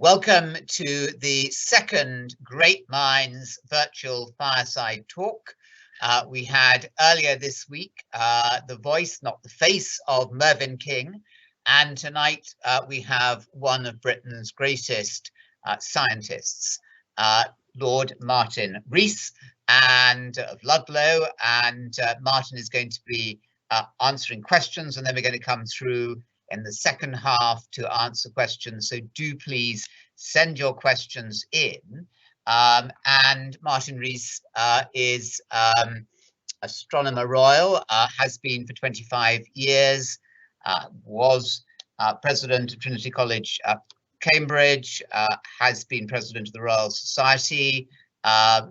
Welcome to the second Great Minds virtual fireside talk. We had earlier this week the voice, not the face, of Mervyn King, and tonight we have one of Britain's greatest scientists, Lord Martin Rees, and of Ludlow. And Martin is going to be answering questions, and then we're going to come through in the second half to answer questions. So do please send your questions in. And Martin Rees is Astronomer Royal, has been for 25 years, was President of Trinity College, Cambridge, has been President of the Royal Society,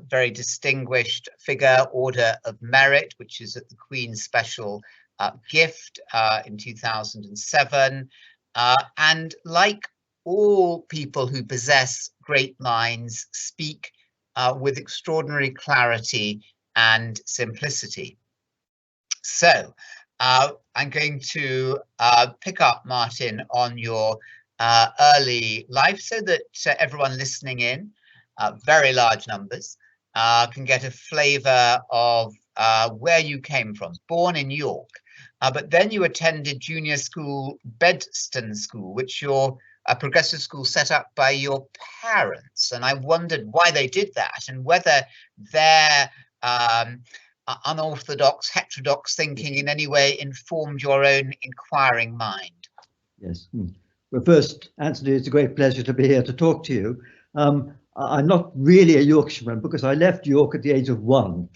very distinguished figure, Order of Merit, which is at the Queen's Special gift in 2007, and like all people who possess great minds, speak with extraordinary clarity and simplicity. So I'm going to pick up, Martin, on your early life so that everyone listening in, very large numbers, can get a flavour of where you came from. Born in York, but then you attended junior school, Bedston School, which you're a progressive school set up by your parents. And I wondered why they did that and whether their unorthodox, heterodox thinking in any way informed your own inquiring mind. Yes. Well, first, Anthony, it's a great pleasure to be here to talk to you. I'm not really a Yorkshireman because I left York at the age of 1.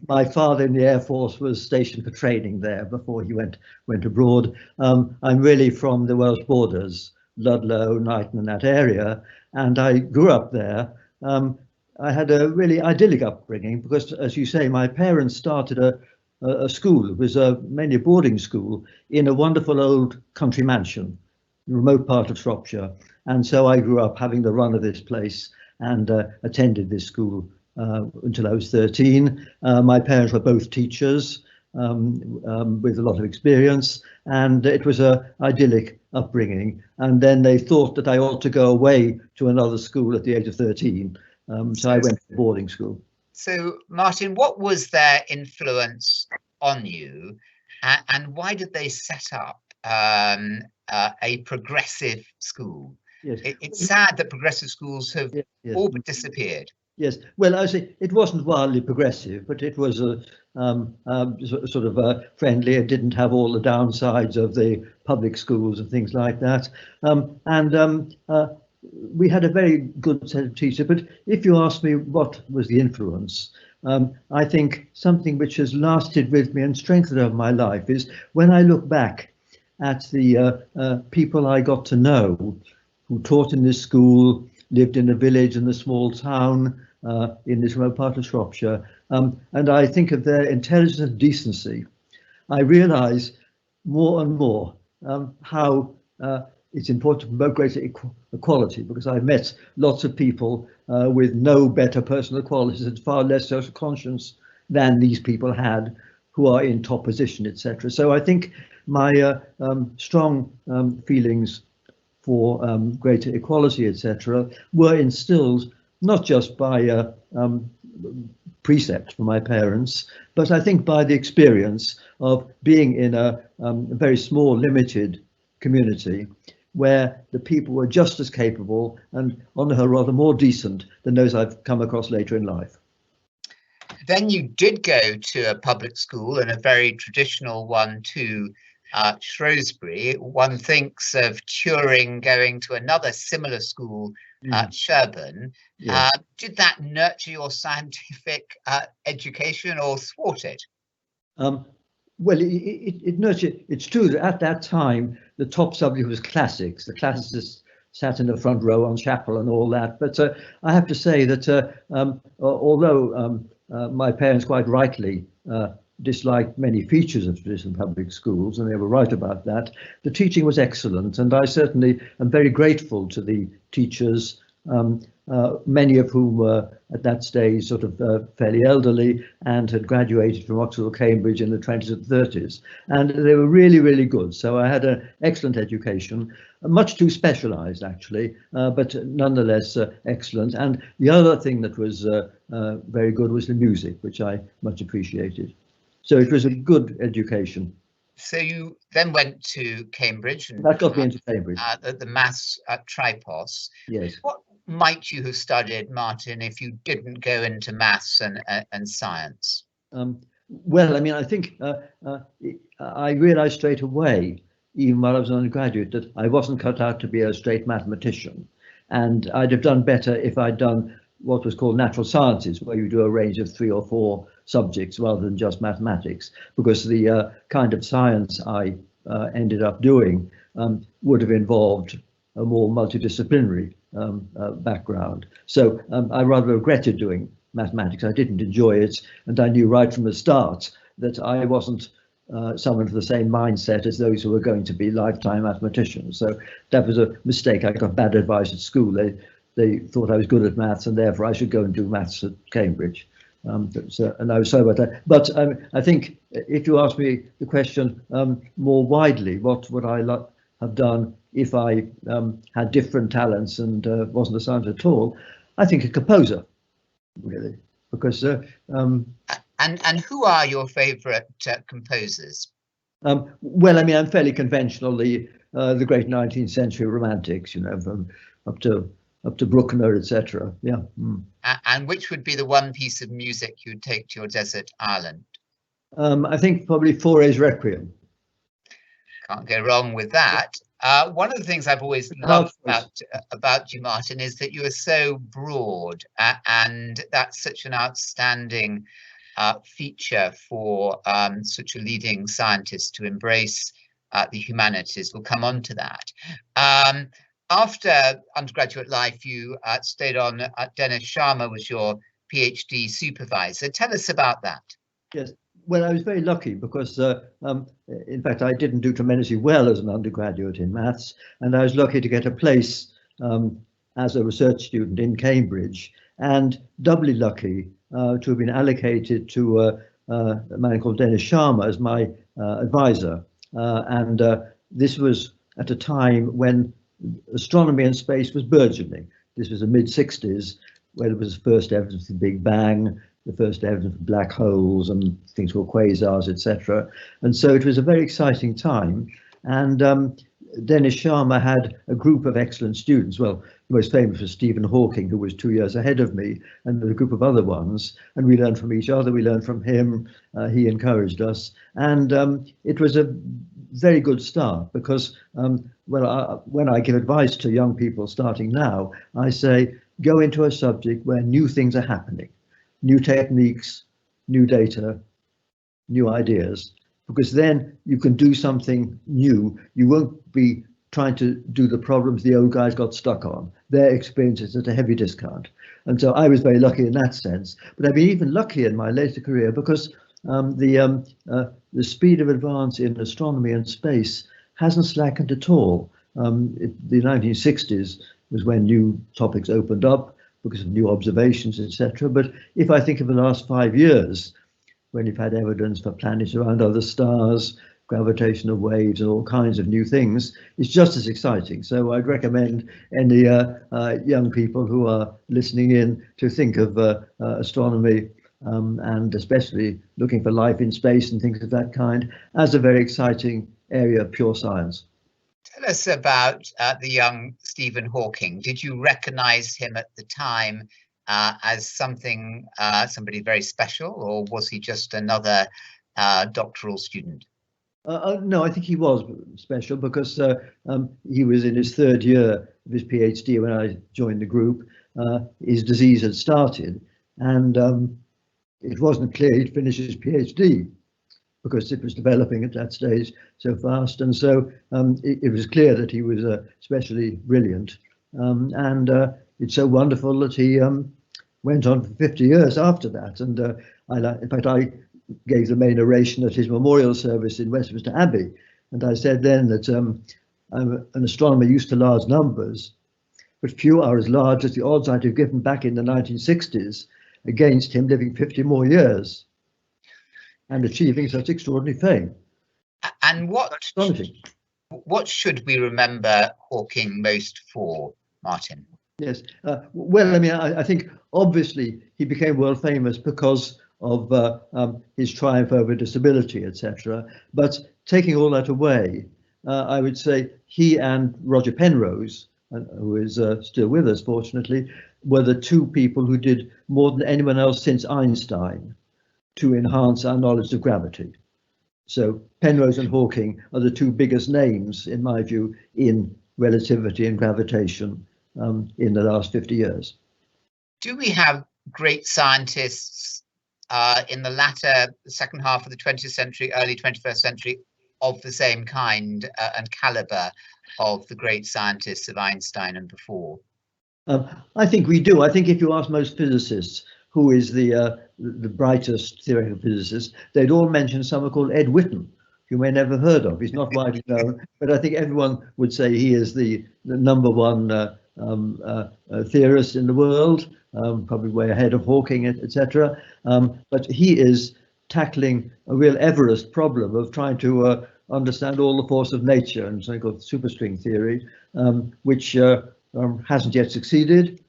My father in the Air Force was stationed for training there before he went abroad. I'm really from the Welsh borders, Ludlow, Knighton, and that area, and I grew up there. I had a really idyllic upbringing because, as you say, my parents started a school. It was mainly a boarding school in a wonderful old country mansion, remote part of Shropshire, and so I grew up having the run of this place and attended this school until I was 13. My parents were both teachers with a lot of experience, and it was an idyllic upbringing. And then they thought that I ought to go away to another school at the age of 13. So I went to boarding school. So, Martin, what was their influence on you, and why did they set up a progressive school? Yes. It's sad that progressive schools have all but disappeared. Yes, well, I say it wasn't wildly progressive, but it was a sort of friendly. It didn't have all the downsides of the public schools and things like that. We had a very good set of teachers. But if you ask me what was the influence, I think something which has lasted with me and strengthened over my life is when I look back at the people I got to know who taught in this school, lived in a village in a small town in this remote part of Shropshire, and I think of their intelligence and decency. I realise more and more how it's important to promote greater equality, because I've met lots of people with no better personal qualities and far less social conscience than these people had, who are in top position, etc. So I think my strong feelings for greater equality, etc., were instilled not just by precept from my parents, but I think by the experience of being in a very small, limited community where the people were just as capable and, on the whole, rather more decent than those I've come across later in life. Then you did go to a public school, and a very traditional one too, Shrewsbury. One thinks of Turing going to another similar school, Sherborne. Yes. Did that nurture your scientific education or thwart it? Well, it nurtured. It's true that at that time the top subject was classics. The classicists sat in the front row on chapel and all that. But I have to say that although my parents quite rightly disliked many features of traditional public schools, and they were right about that, the teaching was excellent, and I certainly am very grateful to the teachers many of whom were at that stage sort of fairly elderly and had graduated from Oxford or Cambridge in the 20s and 30s. And they were really, really good. So I had an excellent education, much too specialized actually, but nonetheless excellent. And the other thing that was very good was the music, which I much appreciated. So it was a good education. So you then went to Cambridge and That got me into Cambridge. the maths at Tripos. Yes. What might you have studied, Martin, if you didn't go into maths and science? Well, I mean, I think I realized straight away, even while I was an undergraduate, that I wasn't cut out to be a straight mathematician. And I'd have done better if I'd done what was called natural sciences, where you do a range of 3 or 4 subjects rather than just mathematics, because the kind of science I ended up doing would have involved a more multidisciplinary background. So I rather regretted doing mathematics. I didn't enjoy it, and I knew right from the start that I wasn't someone with the same mindset as those who were going to be lifetime mathematicians. So that was a mistake. I got bad advice at school. They thought I was good at maths, and therefore I should go and do maths at Cambridge. And I was sorry about that. But I think if you ask me the question more widely, what would I have done if I had different talents and wasn't a scientist at all? I think a composer, really, because. And who are your favourite composers? Well, I mean, I'm fairly conventional. The great 19th century romantics, you know, from up to Bruckner, etc. Yeah. Mm. And which would be the one piece of music you'd take to your desert island? I think probably Fauré's Requiem. Can't go wrong with that. One of the things I've always loved about you, Martin, is that you are so broad, and that's such an outstanding feature for such a leading scientist to embrace the humanities. We'll come on to that. After undergraduate life, you stayed on. Dennis Sharma was your PhD supervisor. Tell us about that. Yes, well, I was very lucky because, in fact, I didn't do tremendously well as an undergraduate in maths, and I was lucky to get a place as a research student in Cambridge, and doubly lucky to have been allocated to a man called Dennis Sharma as my advisor. And this was at a time when astronomy and space was burgeoning. This was the mid-60s, where there was the first evidence of the Big Bang, the first evidence of black holes and things called quasars, etc. And so it was a very exciting time. And Dennis Sharma had a group of excellent students. Well, the most famous was Stephen Hawking, who was 2 years ahead of me, and a group of other ones. And we learned from each other, we learned from him, he encouraged us. And it was a very good start because, when I give advice to young people starting now, I say, go into a subject where new things are happening, new techniques, new data, new ideas, because then you can do something new. You won't be trying to do the problems the old guys got stuck on. Their experiences at a heavy discount. And so I was very lucky in that sense. But I've been even luckier in my later career because the speed of advance in astronomy and space hasn't slackened at all. The 1960s was when new topics opened up because of new observations, etc. But if I think of the last 5 years, when you've had evidence for planets around other stars, gravitational waves and all kinds of new things, it's just as exciting. So I'd recommend any young people who are listening in to think of astronomy and especially looking for life in space and things of that kind as a very exciting area of pure science. Tell us about the young Stephen Hawking. Did you recognize him at the time as somebody very special, or was he just another doctoral student? No, I think he was special because he was in his 3rd year of his PhD when I joined the group. His disease had started, and it wasn't clear he'd finish his PhD because it was developing at that stage so fast. And so it was clear that he was especially brilliant. And it's so wonderful that he went on for 50 years after that. And in fact, I gave the main oration at his memorial service in Westminster Abbey. And I said then that I'm an astronomer used to large numbers, but few are as large as the odds I'd have given back in the 1960s against him living 50 more years and achieving such extraordinary fame. And what should we remember Hawking most for, Martin? Yes, well, I mean, I think obviously he became world famous because of his triumph over disability, etc. But taking all that away, I would say he and Roger Penrose, who is still with us, fortunately, were the two people who did more than anyone else since Einstein to enhance our knowledge of gravity. So Penrose and Hawking are the two biggest names, in my view, in relativity and gravitation in the last 50 years. Do we have great scientists in the second half of the 20th century, early 21st century, of the same kind and caliber of the great scientists of Einstein and before? I think we do. I think if you ask most physicists who is the brightest theoretical physicist, they'd all mention someone called Ed Witten, you may never heard of. He's not widely known, but I think everyone would say he is the number one theorist in the world, probably way ahead of Hawking, etc. But he is tackling a real Everest problem of trying to understand all the force of nature, and something called superstring theory, which hasn't yet succeeded,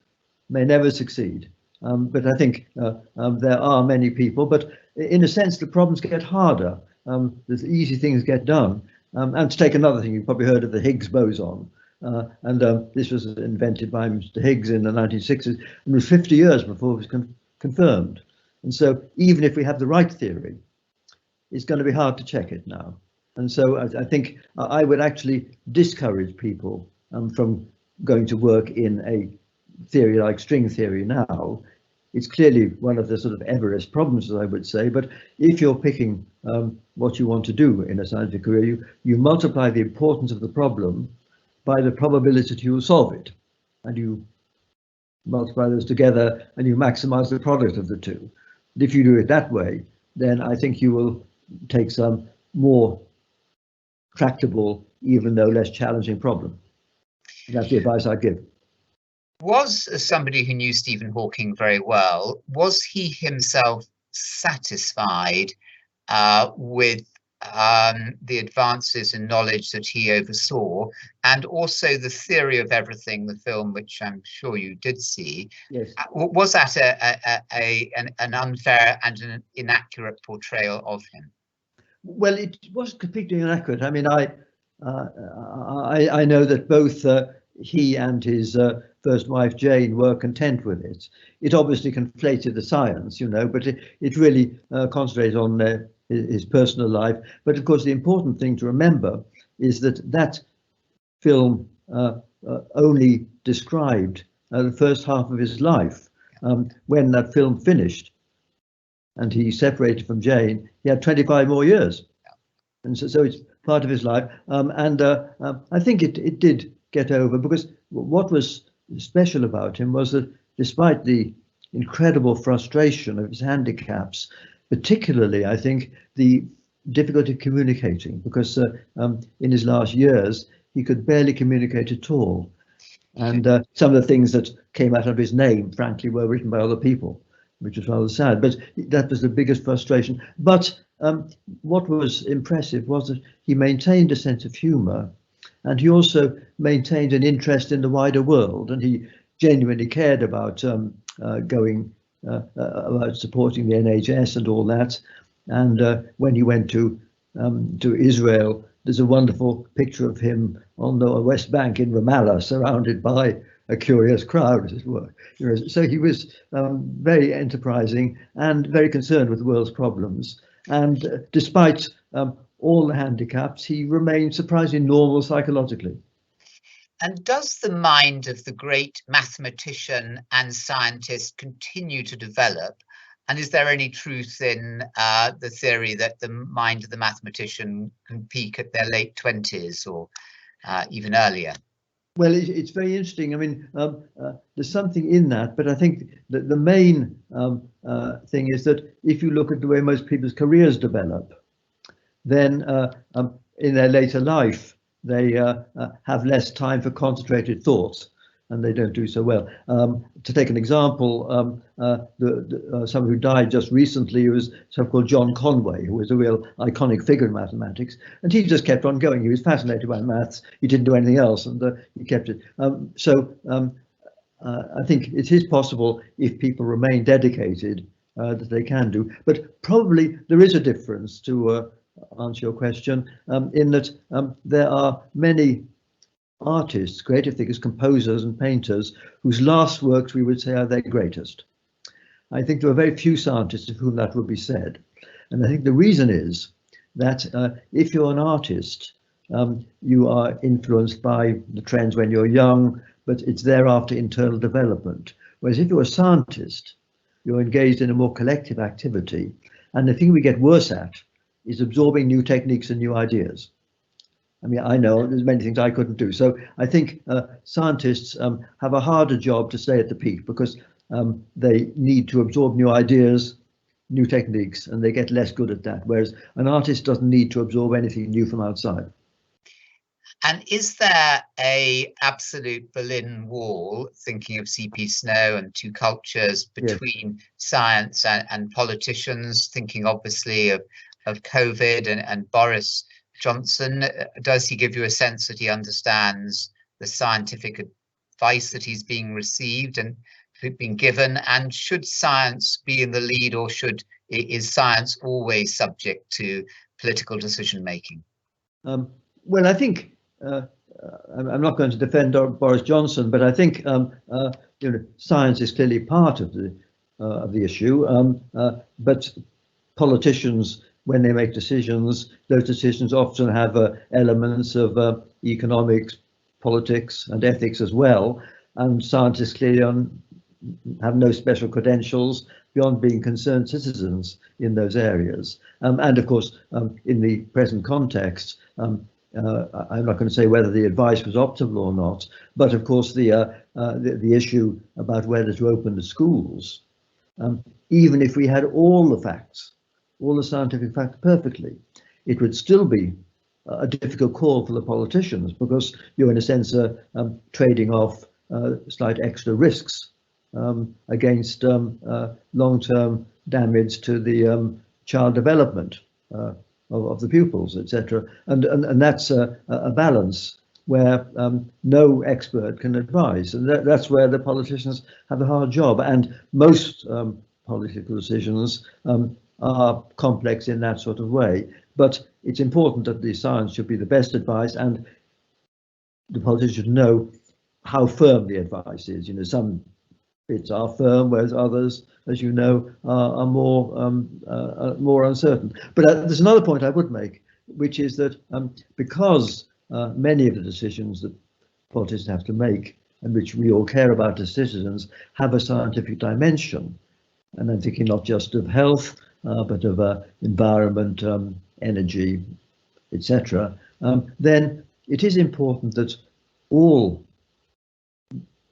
may never succeed. But I think there are many people, but in a sense the problems get harder. The easy things get done. And to take another thing, you've probably heard of the Higgs boson. This was invented by Mr. Higgs in the 1960s, and it was 50 years before it was confirmed. And so even if we have the right theory, it's going to be hard to check it now. And so I think I would actually discourage people from going to work in a theory like string theory now. It's clearly one of the sort of Everest problems, as I would say, but if you're picking what you want to do in a scientific career, you multiply the importance of the problem by the probability you will solve it, and you multiply those together and you maximize the product of the two. And if you do it that way, then I think you will take some more tractable, even though less challenging problem. And that's the advice I give. Was, as somebody who knew Stephen Hawking very well, was he himself satisfied with the advances in knowledge that he oversaw, and also the theory of everything, the film, which I'm sure you did see? Yes. Was that an unfair and an inaccurate portrayal of him? Well, it was completely inaccurate. I mean, I know that both he and his first wife Jane were content with it. It obviously conflated the science, you know, but it really concentrated on his personal life. But of course, the important thing to remember is that that film only described the first half of his life. When that film finished and he separated from Jane, he had 25 more years. And so it's part of his life. I think it did get over, because what was special about him was that despite the incredible frustration of his handicaps, particularly, I think, the difficulty communicating, because in his last years, he could barely communicate at all. And some of the things that came out of his name, frankly, were written by other people, which was rather sad. But that was the biggest frustration. But what was impressive was that he maintained a sense of humour, and he also maintained an interest in the wider world, and he genuinely cared about about supporting the NHS and all that. And when he went to Israel, there's a wonderful picture of him on the West Bank in Ramallah, surrounded by a curious crowd, as it were. So he was very enterprising and very concerned with the world's problems. And despite all the handicaps, he remained surprisingly normal psychologically. And does the mind of the great mathematician and scientist continue to develop? And is there any truth in the theory that the mind of the mathematician can peak at their late 20s or even earlier? Well, it's very interesting. I mean, there's something in that, but I think that the main thing is that if you look at the way most people's careers develop, then in their later life, they have less time for concentrated thoughts. and they don't do so well. To take an example, someone who died just recently was someone called John Conway, who was a real iconic figure in mathematics, and he just kept on going. He was fascinated by maths. He didn't do anything else, and he kept it. I think it is possible, if people remain dedicated, that they can do. But probably there is a difference, to answer your question, in that there are many artists, creative thinkers, composers and painters whose last works we would say are their greatest. I think there are very few scientists of whom that would be said. And I think the reason is that if you're an artist, you are influenced by the trends when you're young, but it's thereafter internal development. Whereas if you're a scientist, you're engaged in a more collective activity. And the thing we get worse at is absorbing new techniques and new ideas. I mean, I know there's many things I couldn't do. So I think scientists have a harder job to stay at the peak, because they need to absorb new ideas, new techniques, and they get less good at that. Whereas an artist doesn't need to absorb anything new from outside. And is there a absolute Berlin Wall, thinking of C.P. Snow and Two Cultures, between science and politicians, thinking obviously of COVID and Boris Johnson? Does he give you a sense that he understands the scientific advice that he's being received and been given? And should science be in the lead, or is science always subject to political decision making? Well, I think I'm not going to defend Boris Johnson, but I think science is clearly part of the issue. But politicians, when they make decisions, those decisions often have elements of economics, politics, and ethics as well. And scientists clearly have no special credentials beyond being concerned citizens in those areas. And of course, in the present context, I'm not going to say whether the advice was optimal or not, but of course the issue about whether to open the schools, even if we had all the facts, all the scientific facts perfectly, it would still be a difficult call for the politicians, because you're in a sense trading off slight extra risks against long-term damage to the child development of the pupils, etc. And that's a balance where no expert can advise, and that's where the politicians have a hard job. And most political decisions are complex in that sort of way. But it's important that the science should be the best advice, and the politicians should know how firm the advice is. Some bits are firm, whereas others, as you know, are more uncertain. But there's another point I would make, which is that because many of the decisions that politicians have to make, and which we all care about as citizens, have a scientific dimension, and I'm thinking not just of health, but of environment, energy, etc., then it is important that all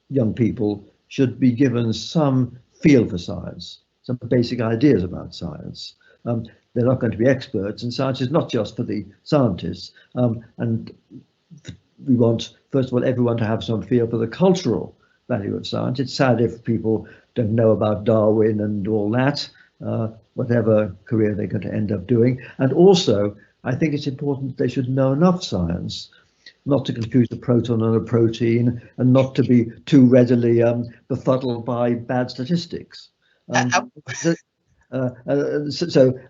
young people should be given some feel for science, some basic ideas about science. They're not going to be experts, and science is not just for the scientists. And we want, first of all, everyone to have some feel for the cultural value of science. It's sad if people don't know about Darwin and all that, whatever career they're going to end up doing. And also, I think it's important that they should know enough science not to confuse a proton and a protein, and not to be too readily befuddled by bad statistics.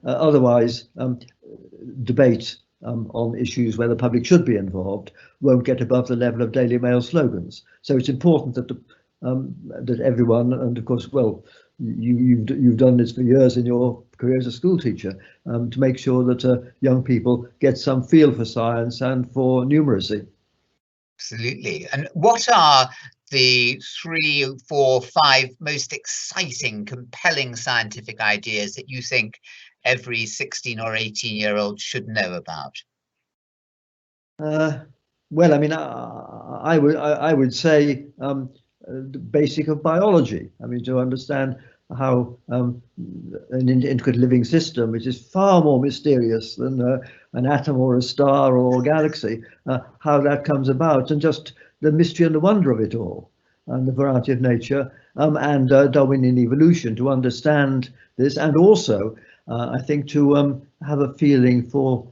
Otherwise, debate on issues where the public should be involved won't get above the level of Daily Mail slogans. So it's important that that everyone, and of course, well, you've done this for years in your career as a school teacher, to make sure that young people get some feel for science and for numeracy. Absolutely. And what are the 3, 4, 5 most exciting, compelling scientific ideas that you think every 16 or 18-year-old should know about? Well, I mean, I would say the basic of biology. I mean, to understand how an intricate living system, which is far more mysterious than an atom or a star or a galaxy, how that comes about, and just the mystery and the wonder of it all. and the variety of nature, and Darwinian evolution, to understand this, and also I think to have a feeling for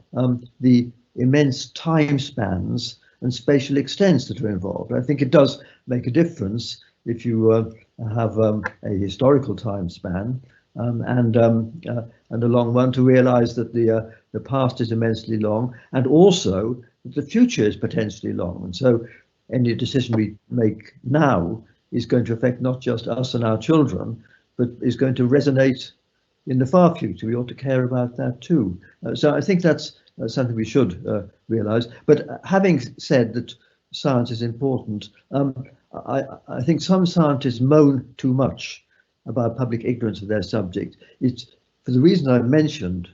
the immense time spans and spatial extents that are involved. I think it does make a difference if you have a historical time span and a long one, to realise that the past is immensely long, and also that the future is potentially long. And so any decision we make now is going to affect not just us and our children, but is going to resonate in the far future. We ought to care about that too. So I think that's something we should realise. But having said that science is important, I think some scientists moan too much about public ignorance of their subject. It's for the reason I've mentioned,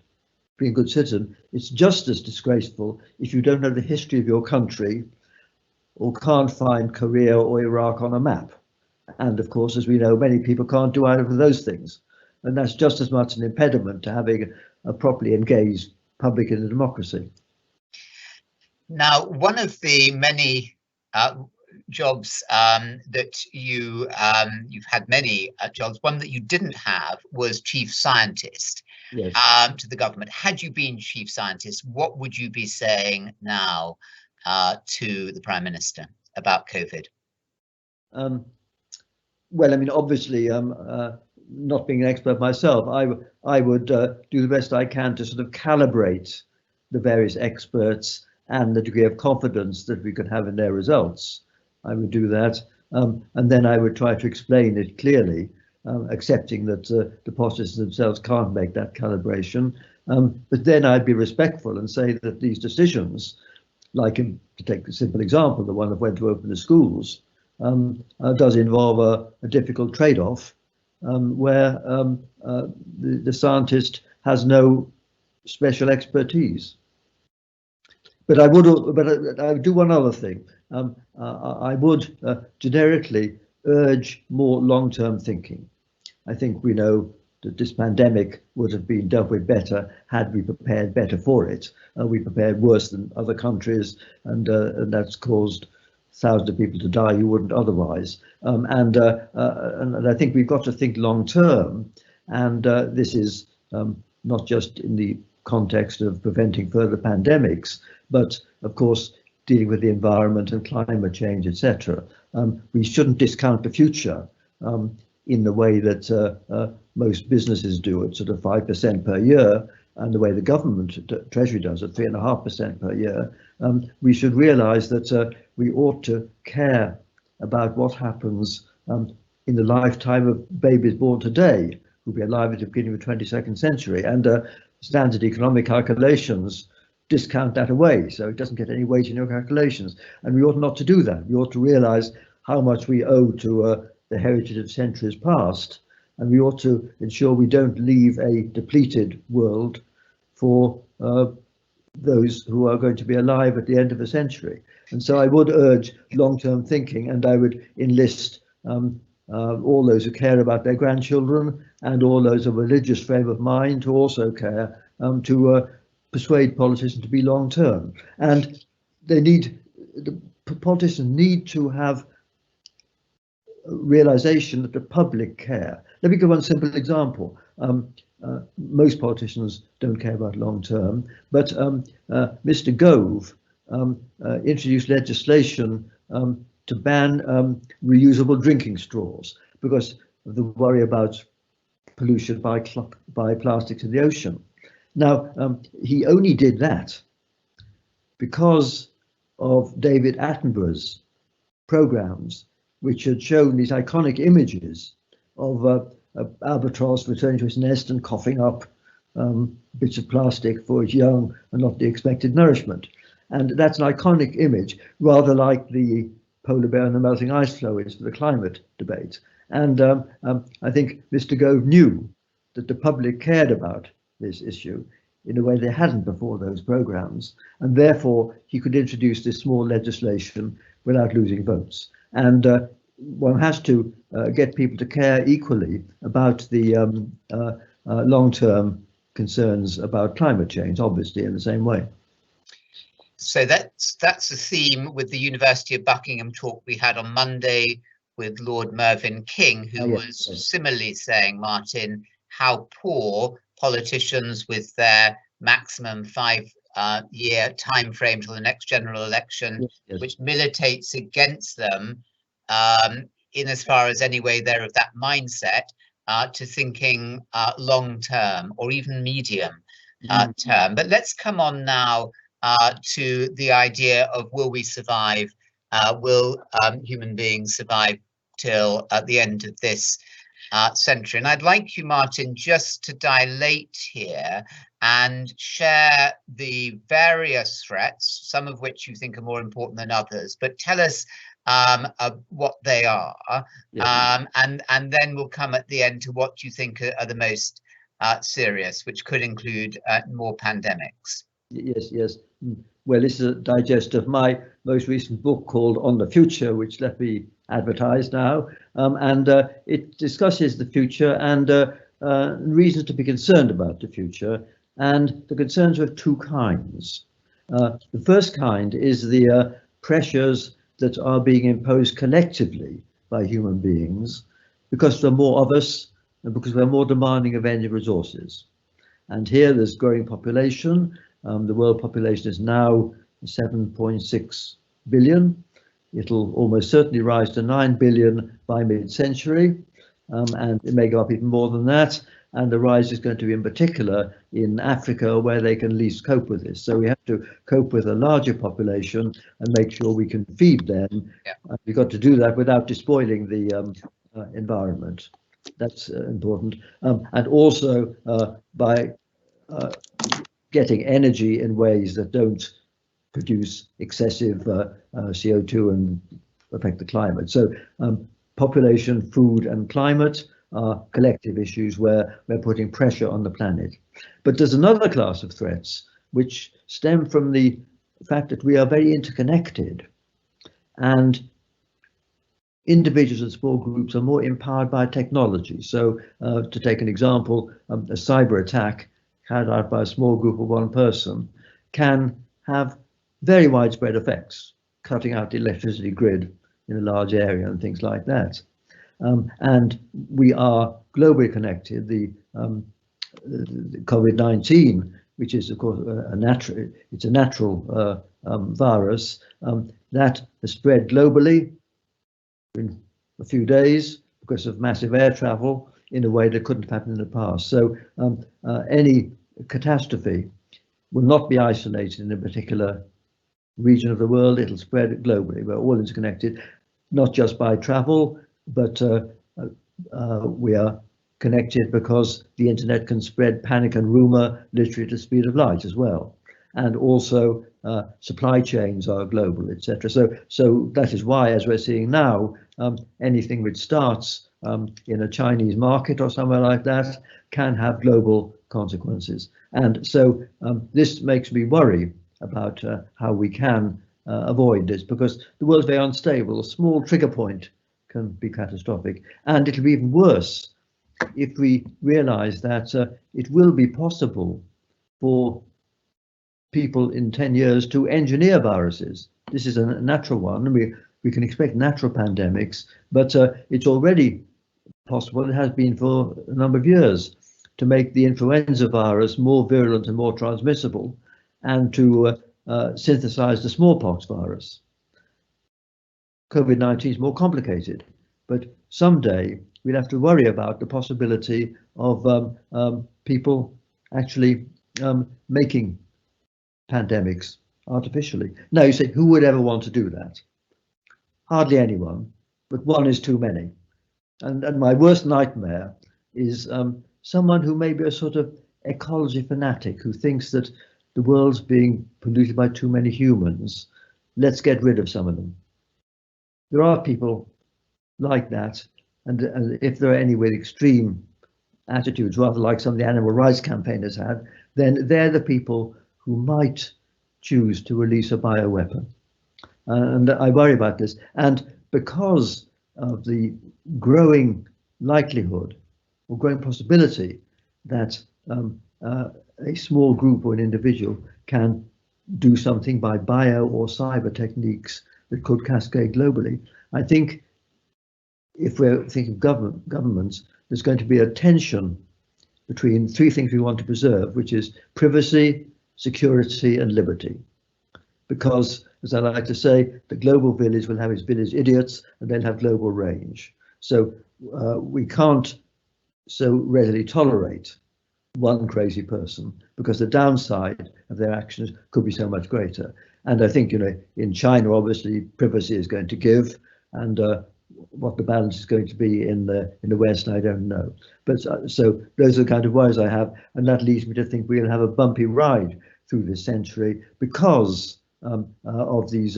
being a good citizen. It's just as disgraceful if you don't know the history of your country or can't find Korea or Iraq on a map. And of course, as we know, many people can't do either of those things. And that's just as much an impediment to having a properly engaged public in a democracy. Now, one of the many jobs that you've had many jobs, one that you didn't have was chief scientist. Yes. To the government. Had you been chief scientist, what would you be saying now to the Prime Minister about COVID? Well, I mean, obviously, not being an expert myself, I would do the best I can to sort of calibrate the various experts and the degree of confidence that we could have in their results. I would do that, and then I would try to explain it clearly, accepting that the politicians themselves can't make that calibration. But then I'd be respectful and say that these decisions, like to take a simple example, the one of when to open the schools, does involve a difficult trade-off where the scientist has no special expertise. But I would do one other thing. I would generically urge more long-term thinking. I think we know that this pandemic would have been dealt with better had we prepared better for it. We prepared worse than other countries, and that's caused thousands of people to die who wouldn't otherwise. And I think we've got to think long term, and this is not just in the context of preventing further pandemics, but of course dealing with the environment and climate change, etc. We shouldn't discount the future in the way that most businesses do at sort of 5% per year, and the way the government treasury does at 3.5% per year. We should realise that we ought to care about what happens in the lifetime of babies born today, who'll be alive at the beginning of the 22nd century, and standard economic calculations discount that away, so it doesn't get any weight in your calculations. And we ought not to do that. We ought to realise how much we owe to the heritage of centuries past, and we ought to ensure we don't leave a depleted world for those who are going to be alive at the end of the century. And so I would urge long-term thinking, and I would enlist all those who care about their grandchildren and all those of religious frame of mind to also care, to persuade politicians to be long-term. And the politicians need to have realization that the public care. Let me give one simple example. Most politicians don't care about long term, but Mr. Gove introduced legislation to ban reusable drinking straws because of the worry about pollution by plastics in the ocean. Now, he only did that because of David Attenborough's programs, which had shown these iconic images of albatross returning to its nest and coughing up bits of plastic for its young and not the expected nourishment. And that's an iconic image, rather like the polar bear and the melting ice floe is for the climate debate. And I think Mr. Gove knew that the public cared about this issue in a way they hadn't before those programs, and therefore he could introduce this small legislation without losing votes. And one has to get people to care equally about the long-term concerns about climate change, obviously, in the same way. So that's the theme with the University of Buckingham talk we had on Monday, with Lord Mervyn King, who Yes, was yes. similarly saying, Martin, how poor politicians with their maximum 5-year time frame till the next general election, Yes, yes. which militates against them, in as far as anyway they're of that mindset, to thinking long term or even medium term. But let's come on now to the idea of, will we survive? Will human beings survive till the end of this century? And I'd like you, Martin, just to dilate here and share the various threats, some of which you think are more important than others, but tell us what they are. Yes. And then we'll come at the end to what you think are the most serious, which could include more pandemics. Yes, yes. Well, this is a digest of my most recent book called On the Future, which let me advertise now. And it discusses the future and reasons to be concerned about the future. And the concerns are of two kinds. The first kind is the pressures that are being imposed collectively by human beings because there are more of us and because we're more demanding of energy resources. And here there's growing population. The world population is now 7.6 billion. It'll almost certainly rise to 9 billion by mid-century, and it may go up even more than that. And the rise is going to be in particular in Africa, where they can least cope with this. So we have to cope with a larger population and make sure we can feed them. Yeah. We've got to do that without despoiling the environment. That's important. And also by getting energy in ways that don't produce excessive CO2 and affect the climate. So population, food and climate are collective issues where we're putting pressure on the planet. But there's another class of threats which stem from the fact that we are very interconnected, and individuals and small groups are more empowered by technology. So to take an example, a cyber attack carried out by a small group of one person can have very widespread effects, cutting out the electricity grid in a large area and things like that. And we are globally connected. The COVID-19, which is of course a natural virus that has spread globally in a few days because of massive air travel in a way that couldn't have happened in the past. So any catastrophe will not be isolated in a particular region of the world. It'll spread globally. We're all interconnected, not just by travel, but we are connected because the internet can spread panic and rumor literally at the speed of light as well. And also supply chains are global, etc. So that is why, as we're seeing now, anything which starts in a Chinese market or somewhere like that can have global consequences. And so this makes me worry about how we can avoid this, because the world's very unstable. A small trigger point can be catastrophic, and it'll be even worse if we realize that it will be possible for people in 10 years to engineer viruses. This is a natural one. We can expect natural pandemics, but it's already possible, it has been for a number of years, to make the influenza virus more virulent and more transmissible, and to synthesize the smallpox virus. COVID-19 is more complicated, but someday we'll have to worry about the possibility of people actually making pandemics artificially. Now you say, who would ever want to do that? Hardly anyone, but one is too many. And my worst nightmare is someone who may be a sort of ecology fanatic who thinks that the world's being polluted by too many humans. Let's get rid of some of them. There are people like that, and if there are any with extreme attitudes, rather like some of the animal rights campaigners had, then they're the people who might choose to release a bioweapon. And I worry about this. And because of the growing likelihood or growing possibility that a small group or an individual can do something by bio or cyber techniques that could cascade globally, I think if we're thinking of governments, there's going to be a tension between three things we want to preserve, which is privacy, security, and liberty. Because, as I like to say, the global village will have its village idiots, and they'll have global range. So we can't so readily tolerate one crazy person, because the downside of their actions could be so much greater. And I think, in China, obviously, privacy is going to give, and what the balance is going to be in the West, I don't know. But so those are the kind of worries I have, and that leads me to think we'll have a bumpy ride through this century because of these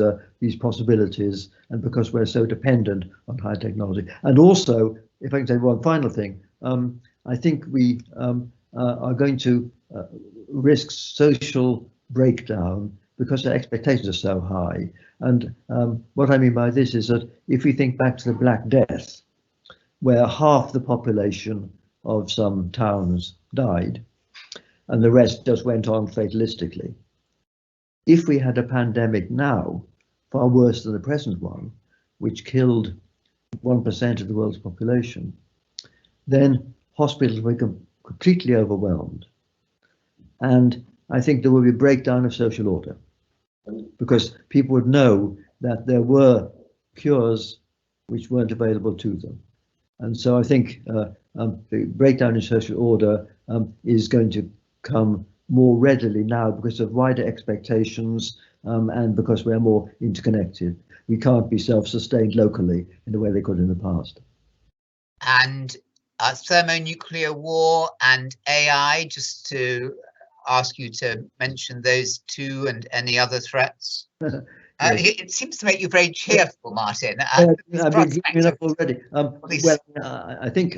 possibilities, and because we're so dependent on high technology. And also, if I can say one final thing, I think we are going to risk social breakdown because the expectations are so high. And what I mean by this is that if we think back to the Black Death, where half the population of some towns died and the rest just went on fatalistically, if we had a pandemic now, far worse than the present one, which killed 1% of the world's population, then hospitals will become completely overwhelmed. And I think there will be a breakdown of social order, because people would know that there were cures which weren't available to them. And so I think the breakdown in social order is going to come more readily now because of wider expectations and because we're more interconnected. We can't be self-sustained locally in the way they could in the past. And thermonuclear war and AI, just to ask you to mention those two and any other threats. Yes. It seems to make you very cheerful, Martin. I've been giving up already. I think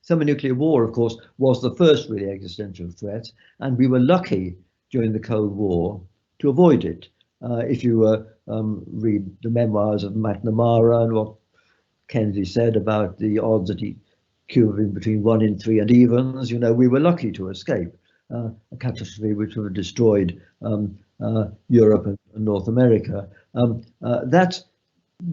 thermonuclear war, of course, was the first really existential threat, and we were lucky during the Cold War to avoid it. If you read the memoirs of McNamara and what Kennedy said about the odds that he cured between 1 in 3 and evens, we were lucky to escape a catastrophe which would have destroyed Europe and North America. That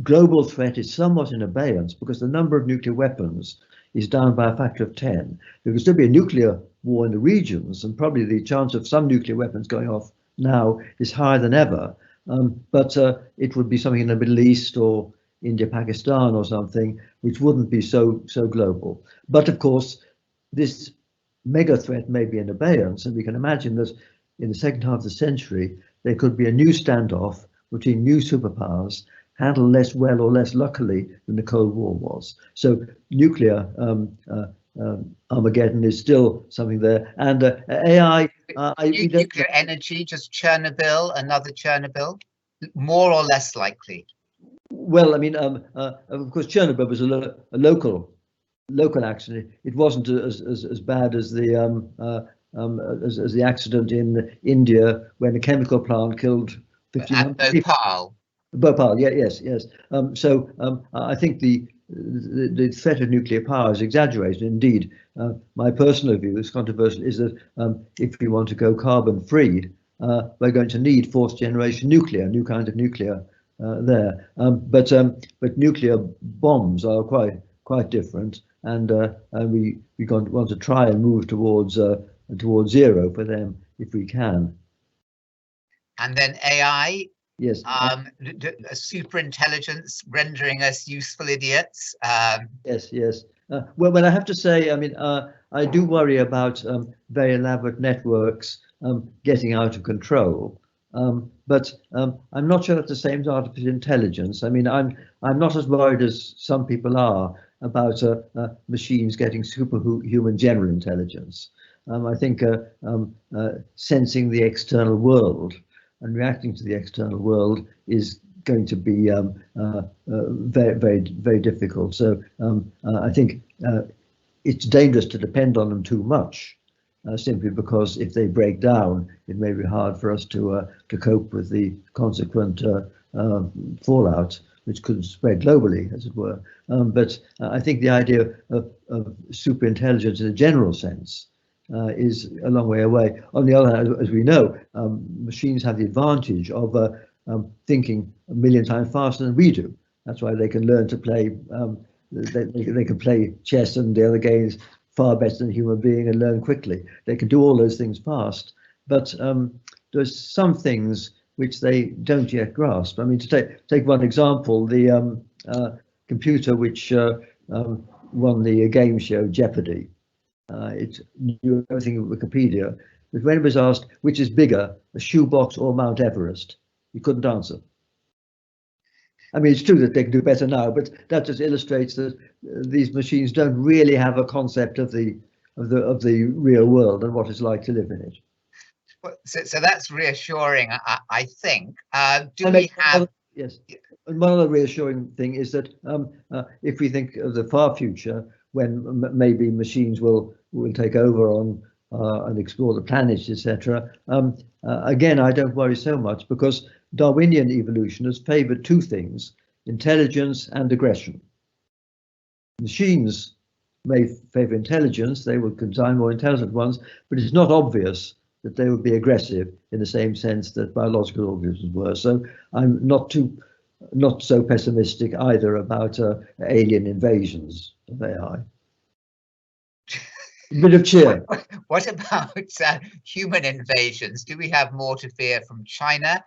global threat is somewhat in abeyance because the number of nuclear weapons is down by a factor of 10. There could still be a nuclear war in the regions, and probably the chance of some nuclear weapons going off now is higher than ever. But it would be something in the Middle East or India, Pakistan or something, which wouldn't be so global. But of course, this mega threat may be in abeyance, and we can imagine that in the second half of the century, there could be a new standoff between new superpowers, handled less well or less luckily than the Cold War was. So nuclear Armageddon is still something there. And AI... nuclear energy, just Chernobyl, another Chernobyl, more or less likely? Well, I mean, of course, Chernobyl was a local accident. It wasn't as bad as the accident in India when a chemical plant killed 1,500 people. Bhopal, yeah, yes. So I think the threat of nuclear power is exaggerated. Indeed, my personal view, is controversial, is that if we want to go carbon free, we're going to need fourth generation nuclear, new kind of nuclear there. But nuclear bombs are quite different, and we want to try and move towards zero for them if we can. And then AI. Yes. Super intelligence rendering us useful idiots. Yes. Well, I have to say, I mean, I do worry about very elaborate networks getting out of control. But I'm not sure that's the same as artificial intelligence. I mean, I'm not as worried as some people are about machines getting superhuman general intelligence. I think sensing the external world and reacting to the external world is going to be very difficult. So I think it's dangerous to depend on them too much, simply because if they break down, it may be hard for us to cope with the consequent fallout, which could spread globally, as it were. But I think the idea of super intelligence in a general sense is a long way away. On the other hand, as we know, machines have the advantage of thinking a million times faster than we do. That's why they can learn to play they can play chess and the other games far better than a human being and learn quickly. They can do all those things fast, but there's some things which they don't yet grasp. I mean, to take one example, the computer which won the game show Jeopardy. It knew everything in Wikipedia, but when it was asked which is bigger, a shoebox or Mount Everest, he couldn't answer. I mean, it's true that they can do better now, but that just illustrates that these machines don't really have a concept of the real world and what it's like to live in it. Well, so that's reassuring, I think. Do we have? Yes. And one other reassuring thing is that if we think of the far future, when maybe machines will take over on and explore the planets, etc. Again, I don't worry so much because Darwinian evolution has favoured two things: intelligence and aggression. Machines may favour intelligence; they will design more intelligent ones, but it's not obvious that they would be aggressive in the same sense that biological organisms were. So I'm not so pessimistic either about alien invasions of AI. A bit of cheer. What about human invasions? Do we have more to fear from China,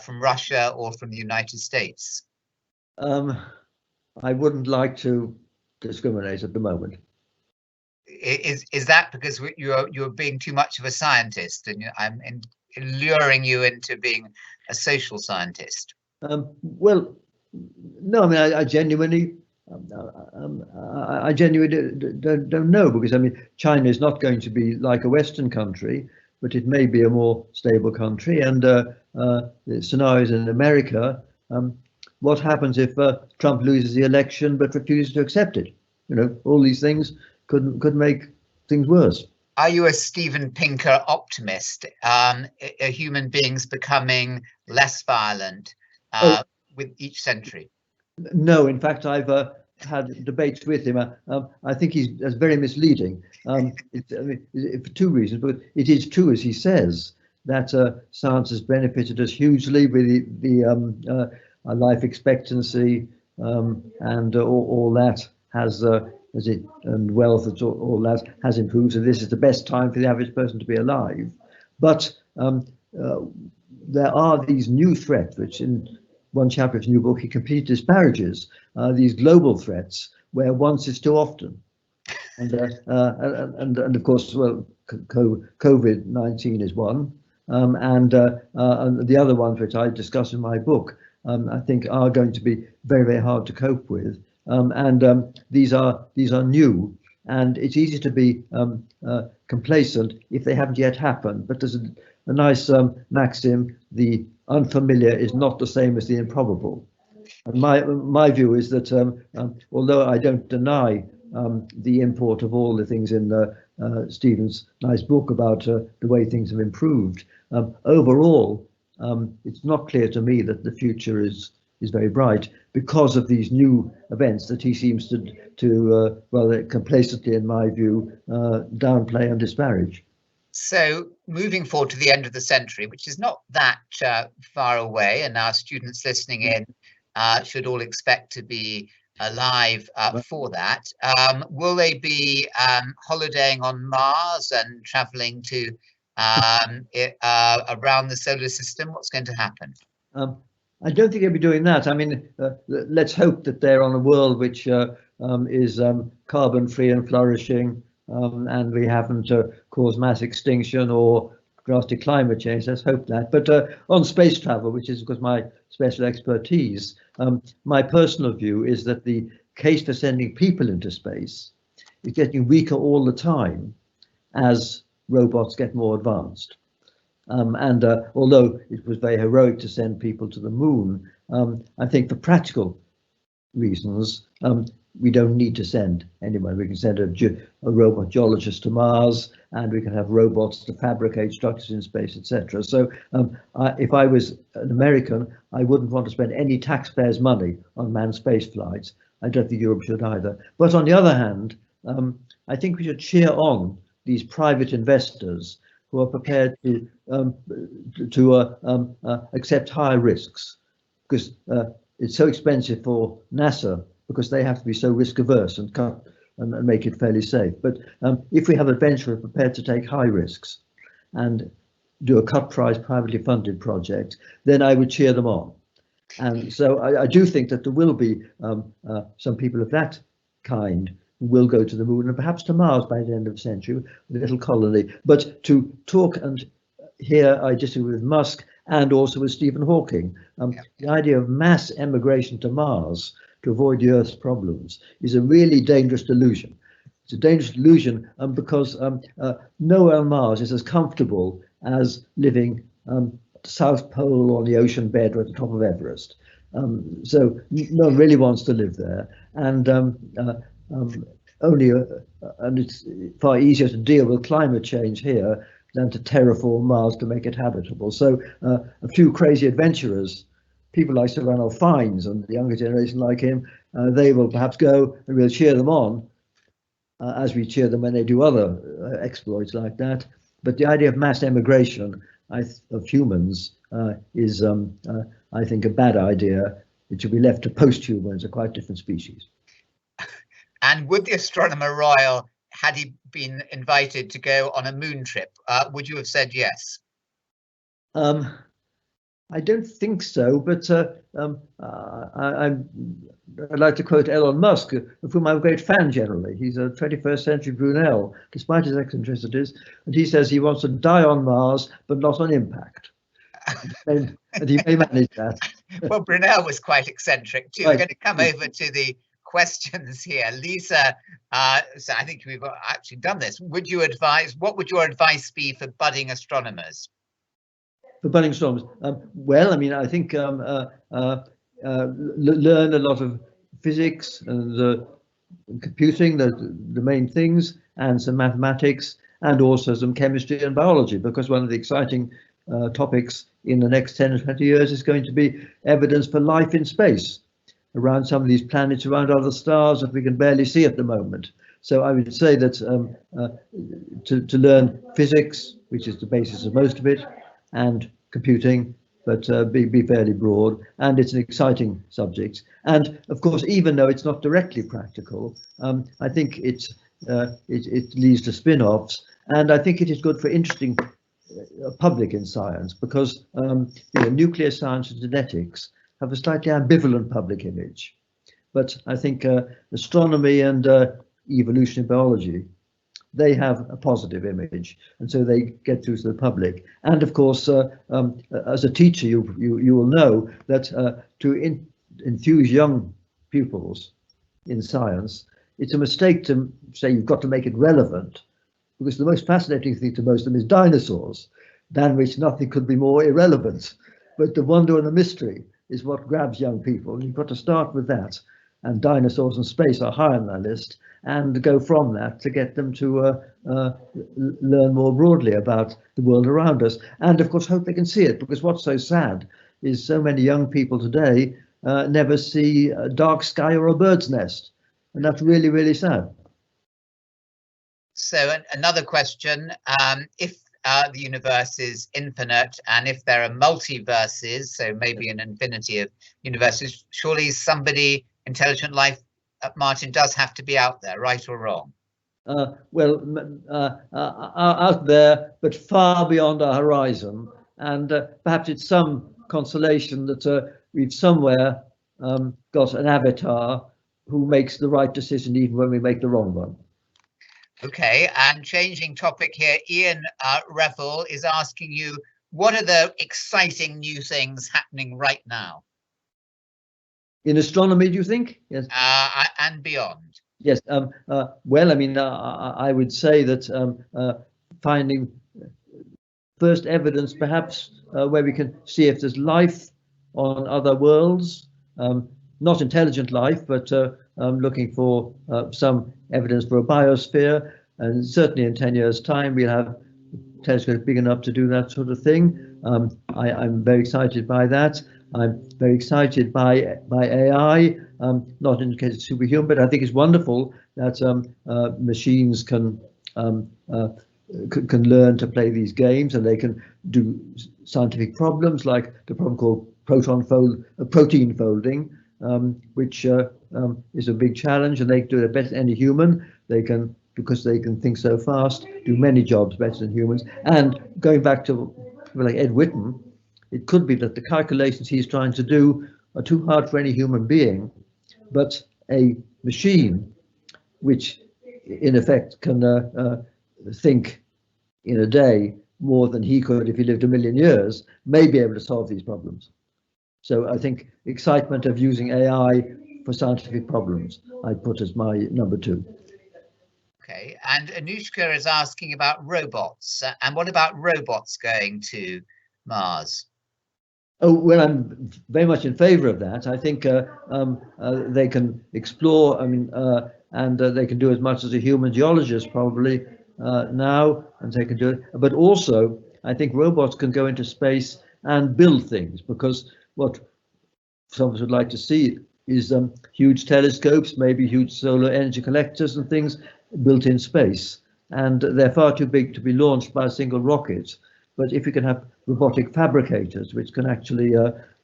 from Russia, or from the United States? I wouldn't like to discriminate at the moment. Is that because you're being too much of a scientist, and I'm luring you into being a social scientist? Well, no. I mean, I genuinely don't know, because I mean, China is not going to be like a Western country, but it may be a more stable country. And the scenarios in America. What happens if Trump loses the election but refuses to accept it? You know, all these things could make things worse. Are you a Steven Pinker optimist? Are human beings becoming less violent with each century? No, in fact, I've had debates with him. I think that's very misleading. For two reasons, but it is true, as he says, that science has benefited us hugely with the life expectancy and all that has and wealth, all that has improved. So this is the best time for the average person to be alive. But there are these new threats, which in one chapter of his new book he completely disparages, these global threats where once is too often. And of course, well, COVID-19 is one, and the other ones which I discuss in my book, I think are going to be very, very hard to cope with. These are new, and it's easy to be complacent if they haven't yet happened. But there's a nice maxim: the unfamiliar is not the same as the improbable. And my view is that although I don't deny the import of all the things in Stephen's nice book about the way things have improved, overall, it's not clear to me that the future is very bright because of these new events that he seems to rather complacently, in my view, downplay and disparage. So moving forward to the end of the century, which is not that far away, and our students listening in should all expect to be alive for that. Will they be holidaying on Mars and traveling to around the solar system? What's going to happen? I don't think they'll be doing that. I mean, let's hope that they're on a world which is carbon-free and flourishing, and we haven't caused mass extinction or drastic climate change. Let's hope that. But on space travel, which is, of course, my special expertise, my personal view is that the case for sending people into space is getting weaker all the time as robots get more advanced. Although it was very heroic to send people to the moon, I think for practical reasons, we don't need to send anyone. We can send a robot geologist to Mars, and we can have robots to fabricate structures in space, etc. So if I was an American, I wouldn't want to spend any taxpayers' money on manned space flights. I don't think Europe should either. But on the other hand, I think we should cheer on these private investors who are prepared to accept higher risks, because it's so expensive for NASA because they have to be so risk averse and cut and make it fairly safe. But if we have adventurers prepared to take high risks and do a cut price privately funded project, then I would cheer them on. And so I do think that there will be some people of that kind who will go to the moon and perhaps to Mars by the end of the century, a little colony. But to talk, and here I disagree with Musk and also with Stephen Hawking, the idea of mass emigration to Mars to avoid the Earth's problems is a really dangerous delusion. It's a dangerous delusion because nowhere on Mars is as comfortable as living at the South Pole on the ocean bed or at the top of Everest. So no one really wants to live there, and and it's far easier to deal with climate change here than to terraform Mars to make it habitable. So a few crazy adventurers, people like Sir Ranulph Fiennes and the younger generation like him, they will perhaps go, and we'll cheer them on as we cheer them when they do other exploits like that. But the idea of mass emigration of humans is, I think, a bad idea. It should be left to post-humans, a quite different species. And would the Astronomer Royal, had he been invited to go on a moon trip, would you have said yes? I don't think so, but I'd like to quote Elon Musk, of whom I'm a great fan generally. He's a 21st century Brunel, despite his eccentricities, and he says he wants to die on Mars, but not on impact. And he may manage that. Well, Brunel was quite eccentric too. Right. We're going to come over to the questions here. Lisa, so I think we've actually done this. What would your advice be for budding astronomers? For budding astronomers, well, I mean, I think learn a lot of physics and computing, the main things, and some mathematics, and also some chemistry and biology, because one of the exciting topics in the next 10 or 20 years is going to be evidence for life in space around some of these planets, around other stars that we can barely see at the moment. So I would say that to learn physics, which is the basis of most of it, and computing, but be fairly broad, and it's an exciting subject. And of course, even though it's not directly practical, I think it leads to spin-offs, and I think it is good for interesting public in science, because nuclear science and genetics have a slightly ambivalent public image, but I think astronomy and evolutionary biology, they have a positive image, and so they get through to the public. And of course, as a teacher, you will know that to enthuse young pupils in science, it's a mistake to say you've got to make it relevant, because the most fascinating thing to most of them is dinosaurs, than which nothing could be more irrelevant. But the wonder and the mystery is what grabs young people, and you've got to start with that. And dinosaurs and space are high on that list, and go from that to get them to learn more broadly about the world around us, and of course hope they can see it, because what's so sad is so many young people today never see a dark sky or a bird's nest, and that's really, really sad. So another question, if the universe is infinite, and if there are multiverses, so maybe an infinity of universes, surely somebody, intelligent life, Martin, does have to be out there, right or wrong? Out there, but far beyond our horizon, and perhaps it's some consolation that we've somewhere got an avatar who makes the right decision even when we make the wrong one. Okay, and changing topic here, Ian Revel is asking you, what are the exciting new things happening right now? In astronomy, do you think? Yes. And beyond. Yes. Well, I mean, I would say that finding first evidence, perhaps, where we can see if there's life on other worlds, not intelligent life, but looking for some evidence for a biosphere. And certainly in 10 years' time, we'll have telescopes big enough to do that sort of thing. I'm very excited by that. I'm very excited by AI, not in the case of superhuman, but I think it's wonderful that machines can learn to play these games, and they can do scientific problems like the problem called protein folding, which is a big challenge, and they do it better than any human. They can, because they can think so fast, do many jobs better than humans. And going back to people like Ed Whitten, it could be that the calculations he's trying to do are too hard for any human being, but a machine which in effect can think in a day more than he could if he lived 1,000,000 years, may be able to solve these problems. So I think excitement of using AI for scientific problems, I'd put as my number 2. Okay, and Anushka is asking about robots. And what about robots going to Mars? Oh, well, I'm very much in favor of that. I think they can explore, and they can do as much as a human geologist probably now, and they can do it. But also, I think robots can go into space and build things, because what some of us would like to see is huge telescopes, maybe huge solar energy collectors and things built in space. And they're far too big to be launched by a single rocket. But if you can have robotic fabricators, which can actually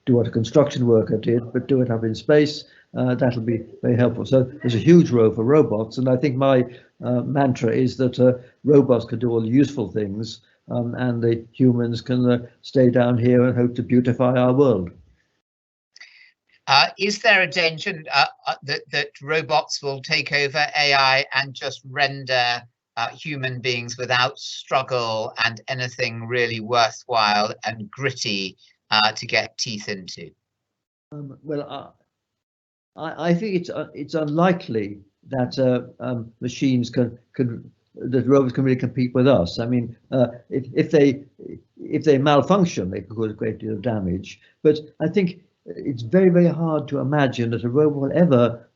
do what a construction worker did, but do it up in space, that'll be very helpful. So there's a huge role for robots. And I think my mantra is that robots can do all the useful things, and the humans can stay down here and hope to beautify our world. Is there a danger that robots will take over AI and just render human beings without struggle and anything really worthwhile and gritty to get teeth into? Well, I think it's unlikely that machines that robots can really compete with us. I mean, if they malfunction, they can cause a great deal of damage. But I think it's very, very hard to imagine that a robot will ever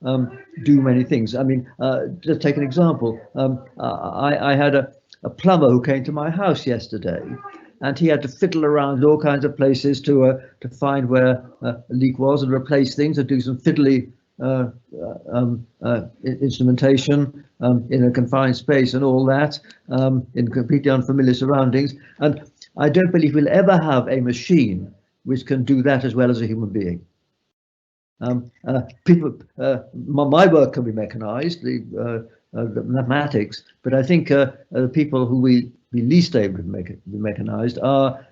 do many things. I mean, just take an example. I had a plumber who came to my house yesterday, and he had to fiddle around all kinds of places to find where a leak was and replace things and do some fiddly instrumentation in a confined space and all that, in completely unfamiliar surroundings. And I don't believe we'll ever have a machine which can do that as well as a human being. My work can be mechanized, the mathematics, but I think the people who we be least able to be mechanized are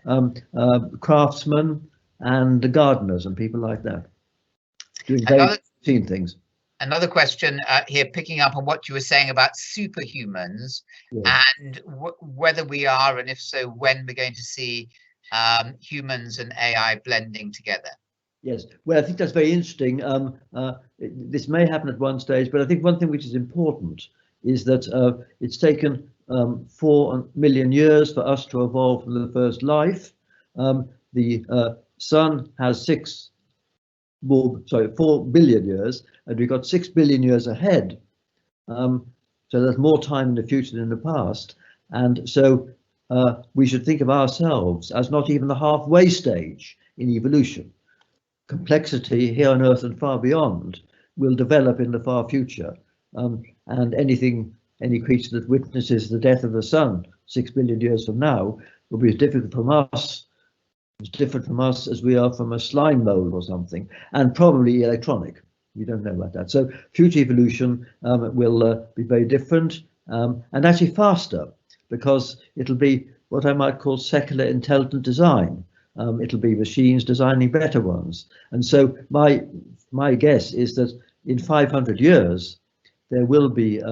craftsmen and the gardeners and people like that, doing very routine things. Another question here, picking up on what you were saying about superhumans, yes, and whether we are, and if so, when we're going to see humans and AI blending together. Yes, well, I think that's very interesting. This may happen at one stage, but I think one thing which is important is that it's taken 4 million years for us to evolve from the first life. The sun has 4 billion years, and we've got 6 billion years ahead. So there's more time in the future than in the past. And so we should think of ourselves as not even the halfway stage in evolution. Complexity here on Earth and far beyond will develop in the far future. And any creature that witnesses the death of the sun 6 billion years from now will be as different from us as we are from a slime mold or something, and probably electronic. We don't know about that. So future evolution will be very different and actually faster, because it'll be what I might call secular intelligent design. It'll be machines designing better ones. And so my guess is that in 500 years, there will be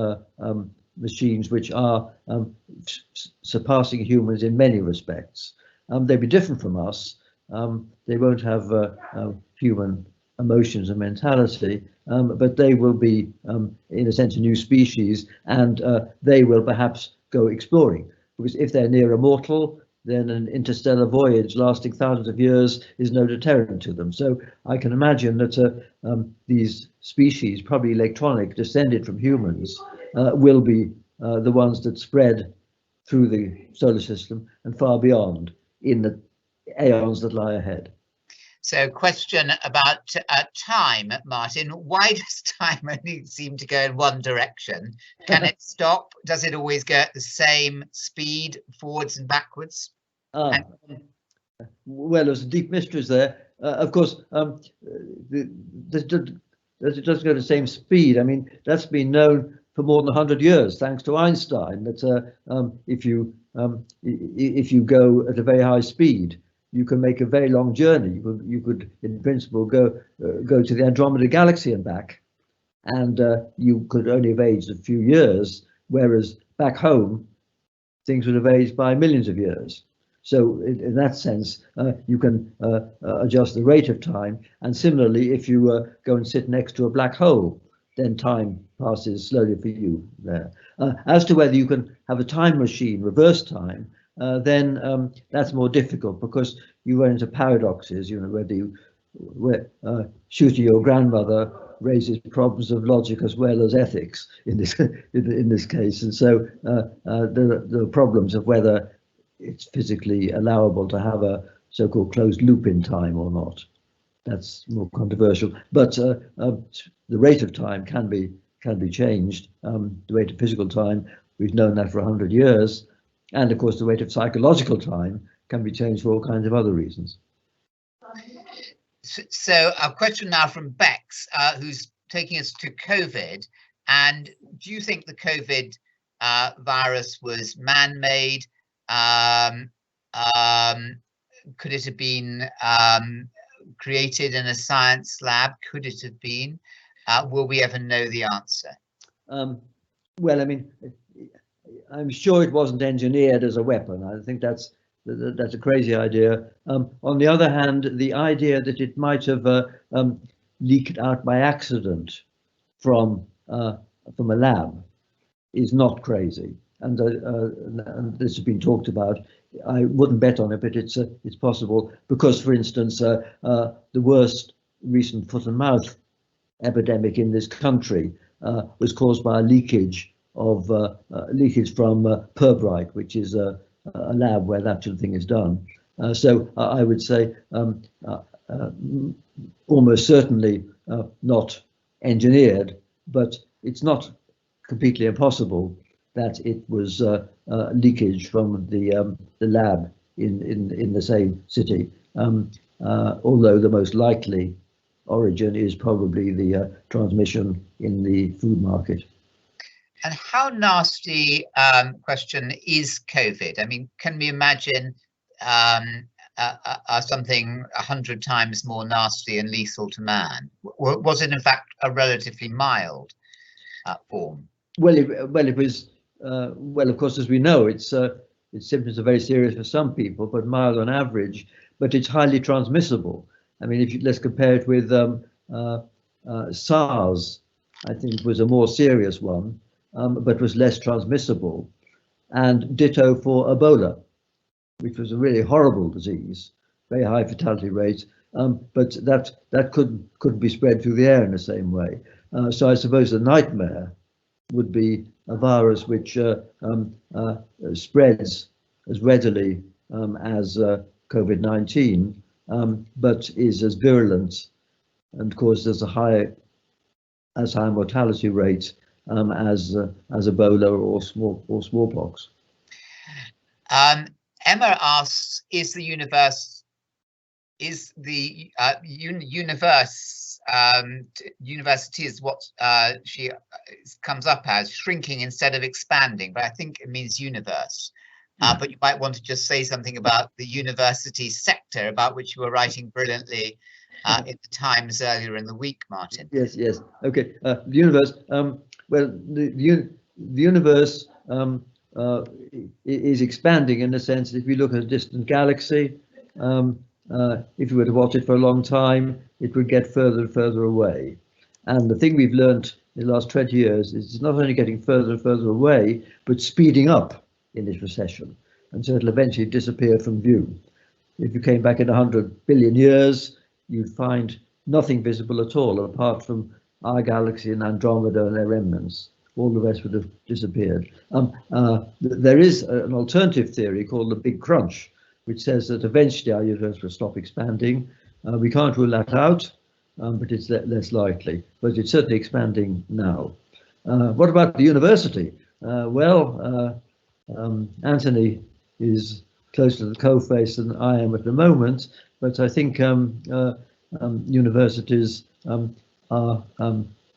machines which are surpassing humans in many respects. They'll be different from us. They won't have human emotions and mentality, but they will be, in a sense, a new species, and they will perhaps go exploring. Because if they're near immortal, then an interstellar voyage lasting thousands of years is no deterrent to them. So I can imagine that these species, probably electronic, descended from humans, will be the ones that spread through the solar system and far beyond in the aeons that lie ahead. So, question about time, Martin. Why does time only seem to go in one direction? Can it stop? Does it always go at the same speed, forwards and backwards? Well, there's deep mysteries there. of course, does it just go the same speed? I mean, that's been known for more than 100 years, thanks to Einstein. That if you go at a very high speed, you can make a very long journey. You could in principle, go to the Andromeda Galaxy and back, and you could only have aged a few years, whereas back home, things would have aged by millions of years. So in that sense, you can adjust the rate of time. And similarly, if you go and sit next to a black hole, then time passes slowly for you there. As to whether you can have a time machine, reverse time, then that's more difficult, because you run into paradoxes. You know, shooting your grandmother raises problems of logic as well as ethics in this case, and so there are problems of whether it's physically allowable to have a so-called closed loop in time or not. That's more controversial, but the rate of time can be changed. The rate of physical time, we've known that for 100 years, and of course the rate of psychological time can be changed for all kinds of other reasons. So a question now from Bex, who's taking us to COVID. And do you think the COVID virus was man-made? Could it have been created in a science lab? Could it have been? Will we ever know the answer? Well, I mean, I'm sure it wasn't engineered as a weapon. I think that's a crazy idea. On the other hand, the idea that it might have leaked out by accident from a lab is not crazy, and this has been talked about. I wouldn't bet on it, but it's possible, because, for instance, the worst recent foot and mouth epidemic in this country was caused by a leakage from Pirbright, which is a lab where that sort of thing is done. So I would say almost certainly not engineered, but it's not completely impossible that it was leakage from the lab in the same city, although the most likely origin is probably the transmission in the food market. And how nasty, question, is COVID? I mean, can we imagine something 100 times more nasty and lethal to man? Was it in fact a relatively mild form? Well, it was. Well, of course, as we know, its symptoms are very serious for some people, but mild on average. But it's highly transmissible. I mean, let's compare it with SARS. I think was a more serious one. But was less transmissible, and ditto for Ebola, which was a really horrible disease, very high fatality rate, but that couldn't be spread through the air in the same way. So I suppose the nightmare would be a virus which spreads as readily as COVID-19, but is as virulent and causes as high mortality rate as Ebola or smallpox. Emma asks, is the universe university is what she comes up as, shrinking instead of expanding, but I think it means universe. But you might want to just say something about the university sector, about which you were writing brilliantly in the Times earlier in the week, Martin. Yes. Okay. The universe. Well, the universe is expanding in the sense that if you look at a distant galaxy, if you were to watch it for a long time, it would get further and further away. And the thing we've learned in the last 20 years is it's not only getting further and further away, but speeding up in its recession. And so it'll eventually disappear from view. If you came back in 100 billion years, you'd find nothing visible at all, apart from our galaxy and Andromeda and their remnants. All the rest would have disappeared. There is an alternative theory called the Big Crunch, which says that eventually our universe will stop expanding. We can't rule that out, but it's less likely. But it's certainly expanding now. What about the university? Anthony is closer to the coalface than I am at the moment, but I think universities are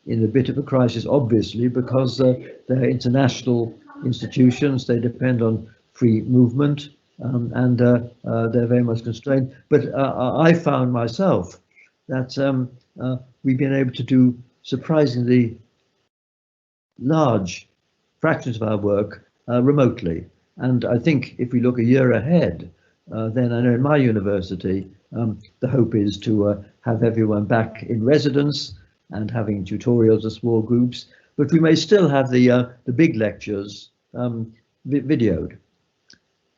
in a bit of a crisis, obviously, because they're international institutions. They depend on free movement, and they're very much constrained. But I found myself that we've been able to do surprisingly large fractions of our work remotely. And I think if we look a year ahead, then I know in my university, the hope is to have everyone back in residence and having tutorials of small groups, but we may still have the big lectures videoed.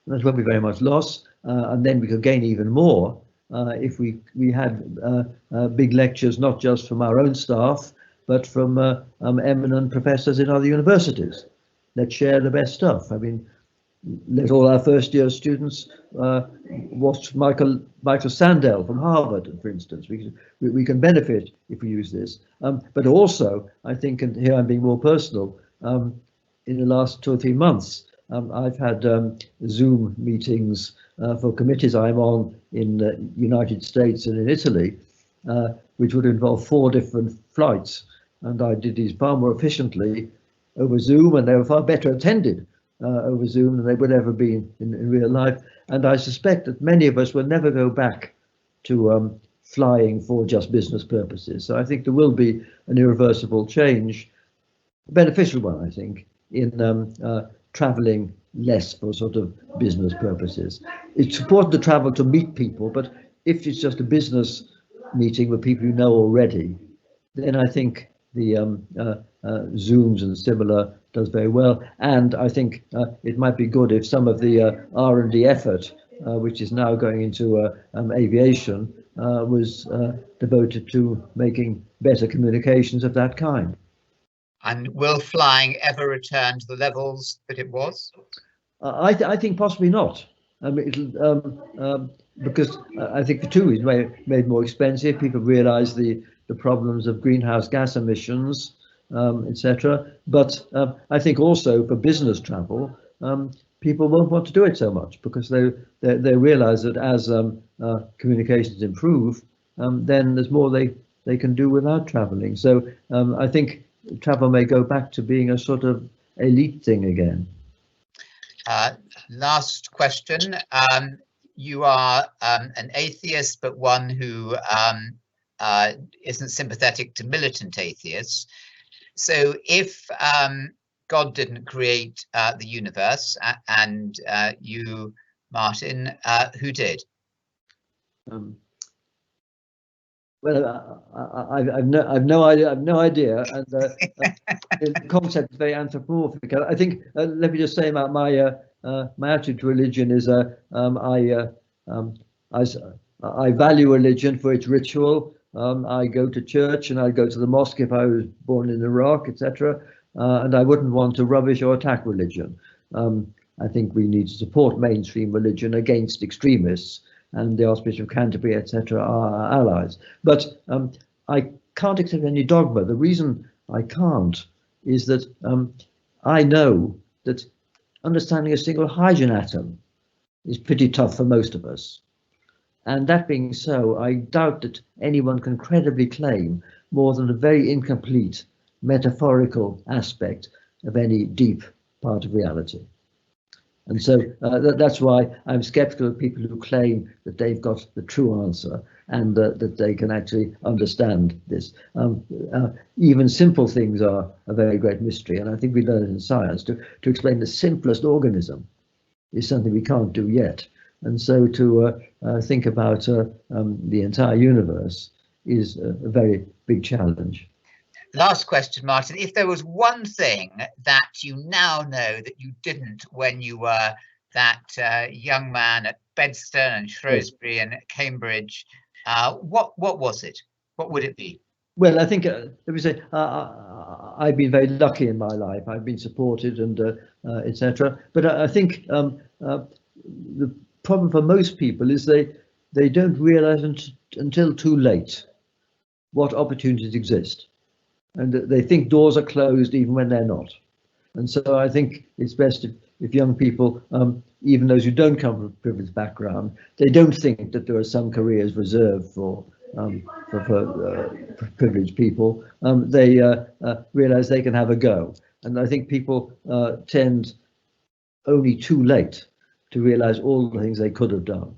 That won't be very much loss, and then we could gain even more if we had big lectures, not just from our own staff, but from eminent professors in other universities that share the best stuff. I mean, let all our first year students watch Michael Sandel from Harvard, for instance. We can benefit if we use this. But also, I think, and here I'm being more personal, in the last 2 or 3 months, I've had Zoom meetings for committees I'm on in the United States and in Italy, which would involve 4 different flights. And I did these far more efficiently over Zoom, and they were far better attended over Zoom than they would ever be in real life. And I suspect that many of us will never go back to flying for just business purposes. So I think there will be an irreversible change, a beneficial one, I think, in traveling less for sort of business purposes. It's important to travel to meet people, but if it's just a business meeting with people you know already, then I think the Zooms and similar does very well. And I think it might be good if some of the R&D effort, which is now going into aviation, was devoted to making better communications of that kind. And will flying ever return to the levels that it was? I think possibly not. I mean, because I think for 2 reasons, made more expensive. People realise the problems of greenhouse gas emissions, etc. But I think also for business travel, people won't want to do it so much because they realise that as communications improve, then there's more they can do without travelling. So I think travel may go back to being a sort of elite thing again. Last question. You are an atheist, but one who isn't sympathetic to militant atheists. So if God didn't create the universe and you, Martin, who did? Well, I've no idea, and the concept is very anthropomorphic. I think. Let me just say about my attitude to religion is I value religion for its ritual. I go to church and I go to the mosque if I was born in Iraq, etc. And I wouldn't want to rubbish or attack religion. I think we need to support mainstream religion against extremists, and the Archbishop of Canterbury, etc., are our allies. But I can't accept any dogma. The reason I can't is that I know that understanding a single hydrogen atom is pretty tough for most of us. And that being so, I doubt that anyone can credibly claim more than a very incomplete metaphorical aspect of any deep part of reality. And so that's why I'm skeptical of people who claim that they've got the true answer and that they can actually understand this. Even simple things are a very great mystery, and I think we learn in science to explain the simplest organism is something we can't do yet. And so to think about the entire universe is a very big challenge. Last question, Martin. If there was one thing that you now know that you didn't when you were that young man at Bedston and Shrewsbury and Cambridge, what was it? What would it be? Well, I think, let me say, I've been very lucky in my life. I've been supported and etc. But I think the problem for most people is they don't realise until too late what opportunities exist. And they think doors are closed even when they're not. And so I think it's best if young people, even those who don't come from a privileged background, they don't think that there are some careers reserved for privileged people, they realize they can have a go. And I think people tend only too late to realize all the things they could have done.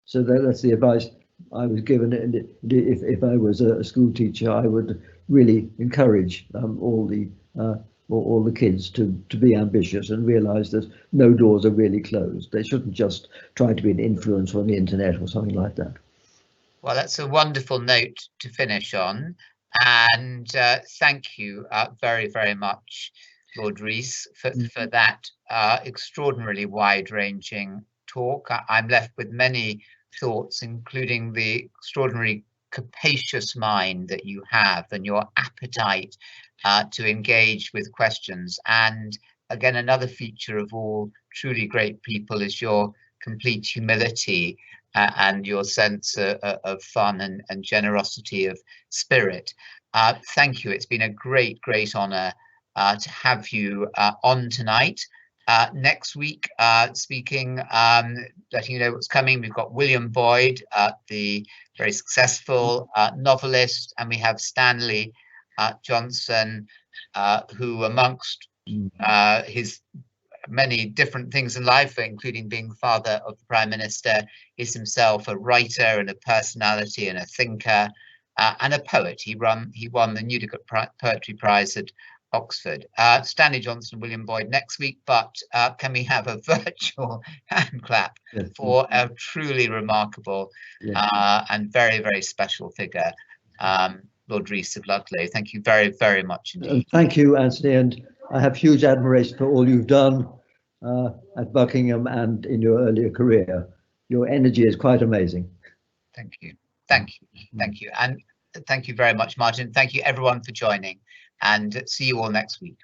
So that's the advice I was given. And if I was a school teacher, I would really encourage all the kids to be ambitious and realize that no doors are really closed. They shouldn't just try to be an influencer on the internet or something like that. Well, that's a wonderful note to finish on. And thank you very, very much, Lord Rees, for that extraordinarily wide-ranging talk. I'm left with many thoughts, including the extraordinary capacious mind that you have and your appetite to engage with questions. And again, another feature of all truly great people is your complete humility and your sense of fun and generosity of spirit. Thank you. It's been a great honour to have you on tonight. Next week, speaking, letting you know what's coming, we've got William Boyd, the very successful novelist, and we have Stanley Johnson, who amongst his many different things in life, including being the father of the Prime Minister, is himself a writer and a personality and a thinker and a poet. He won the Newdigate Poetry Prize at Oxford. Stanley Johnson, William Boyd next week, but can we have a virtual hand clap for a truly remarkable and very, very special figure, Lord Rees of Ludlow. Thank you very, very much indeed. Thank you, Anthony, and I have huge admiration for all you've done at Buckingham and in your earlier career. Your energy is quite amazing. Thank you. Thank you. Thank you. And thank you very much, Martin. Thank you everyone for joining, and see you all next week.